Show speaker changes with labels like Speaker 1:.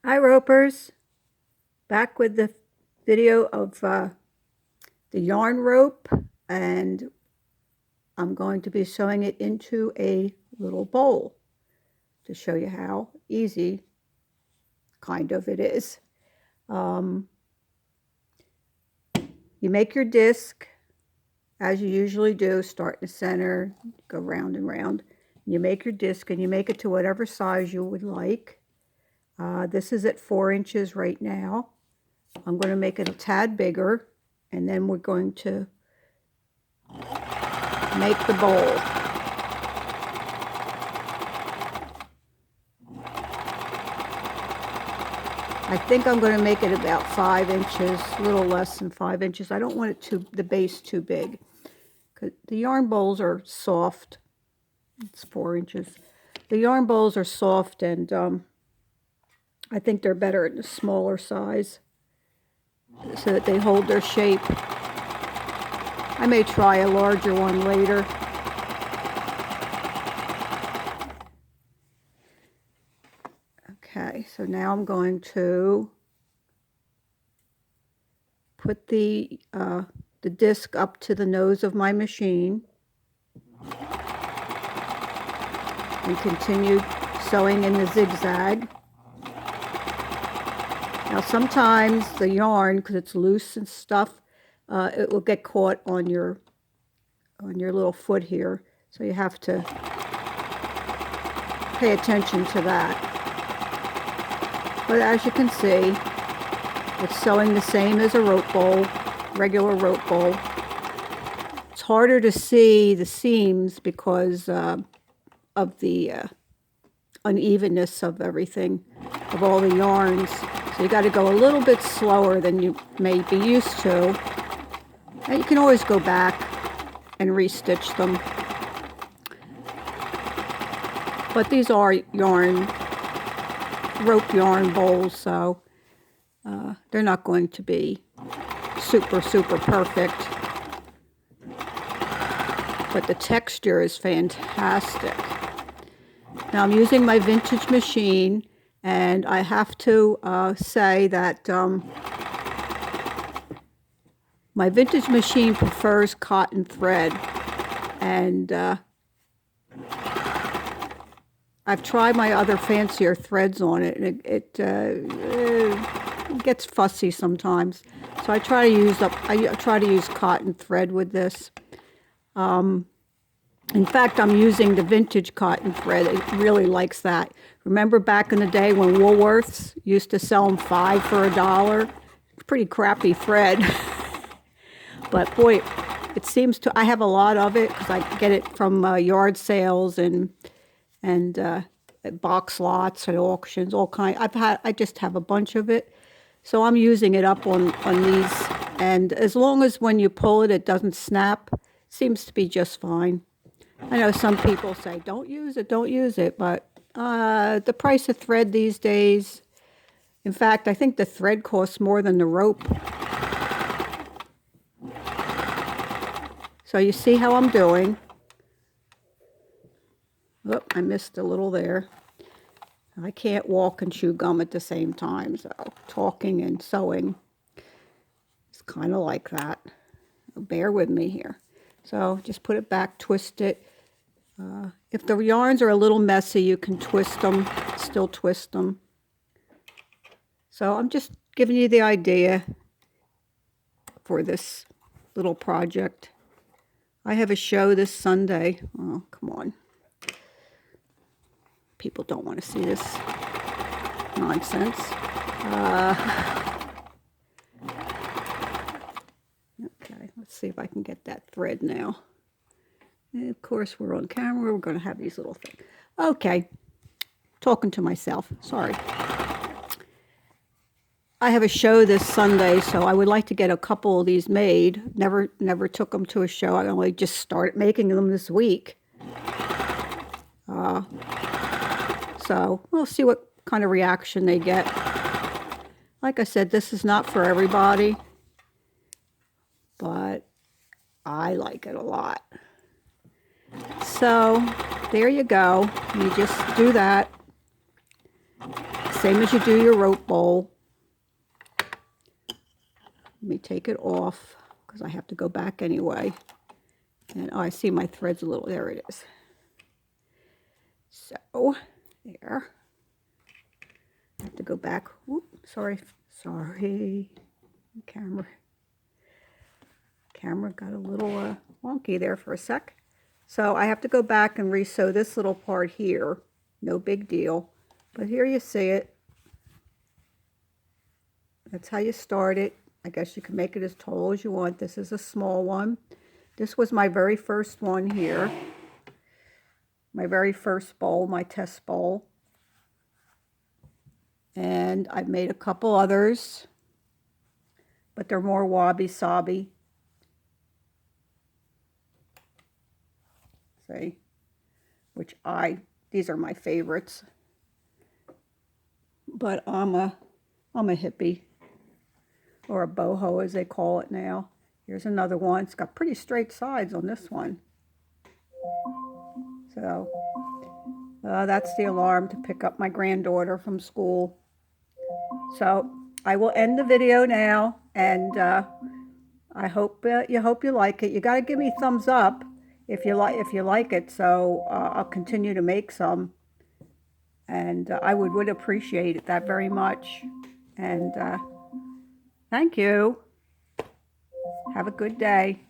Speaker 1: Hi Ropers, back with the video of the yarn rope, and I'm going to be sewing it into a little bowl to show you how easy kind of it is. You make your disc as you usually do, start in the center, go round and round. You make your disc and you make it to whatever size you would like. This is at 4 inches right now. I'm going to make it a tad bigger, and then we're going to make the bowl. I think I'm going to make it about 5 inches, a little less than 5 inches. I don't want it the base too big, because the yarn bowls are soft. It's 4 inches. The yarn bowls are soft, and I think they're better in a smaller size so that they hold their shape. I may try a larger one later. Okay, so now I'm going to put the disc up to the nose of my machine and continue sewing in the zigzag. Now sometimes the yarn, because it's loose and stuff, it will get caught on your little foot here, so you have to pay attention to that. But as you can see, it's sewing the same as a rope bowl, regular rope bowl. It's harder to see the seams because of the unevenness of everything, of all the yarns. So you got to go a little bit slower than you may be used to. And you can always go back and restitch them. But these are rope yarn bowls, so they're not going to be super perfect. But the texture is fantastic. Now I'm using my vintage machine, and I have to say that my vintage machine prefers cotton thread, and I've tried my other fancier threads on it, and it gets fussy sometimes. So I try to use cotton thread with this. In fact, I'm using the vintage cotton thread. It really likes that. Remember back in the day when Woolworths used to sell them 5 for $1? Pretty crappy thread. But boy, it seems to, I have a lot of it because I get it from yard sales and box lots and auctions, all kind. I just have a bunch of it. So I'm using it up on these. And as long as when you pull it, it doesn't snap, it seems to be just fine. I know some people say, don't use it, but the price of thread these days, in fact, I think the thread costs more than the rope. So you see how I'm doing. Oh, I missed a little there. I can't walk and chew gum at the same time, so talking and sewing is kind of like that. Bear with me here. So just put it back, twist it. If the yarns are a little messy, you can twist them, still twist them. So I'm just giving you the idea for this little project. I have a show this Sunday. Oh, come on. People don't want to see this nonsense. Okay, let's see if I can get that thread now. And of course, we're on camera. We're going to have these little things. Okay, talking to myself. Sorry. I have a show this Sunday, so I would like to get a couple of these made. Never took them to a show. I only just started making them this week. So we'll see what kind of reaction they get. Like I said, this is not for everybody, but I like it a lot. So there you go. You just do that. same as you do your rope bowl. Let me take it off because I have to go back anyway. And oh, I see my thread's a little, there it is. So, there. I have to go back. Whoop, sorry. Camera got a little wonky there for a sec. So I have to go back and re-sew this little part here. No big deal. But here you see it. That's how you start it. I guess you can make it as tall as you want. This is a small one. This was my very first one here. My very first bowl, my test bowl. And I've made a couple others, but they're more wabi-sabi. See? These are my favorites. But I'm a hippie, or a boho as they call it now. Here's another one. It's got pretty straight sides on this one. So that's the alarm to pick up my granddaughter from school. So I will end the video now, and I hope you like it. You got to give me thumbs up if you like it. So I'll continue to make some, and I would appreciate that very much. And thank you. Have a good day.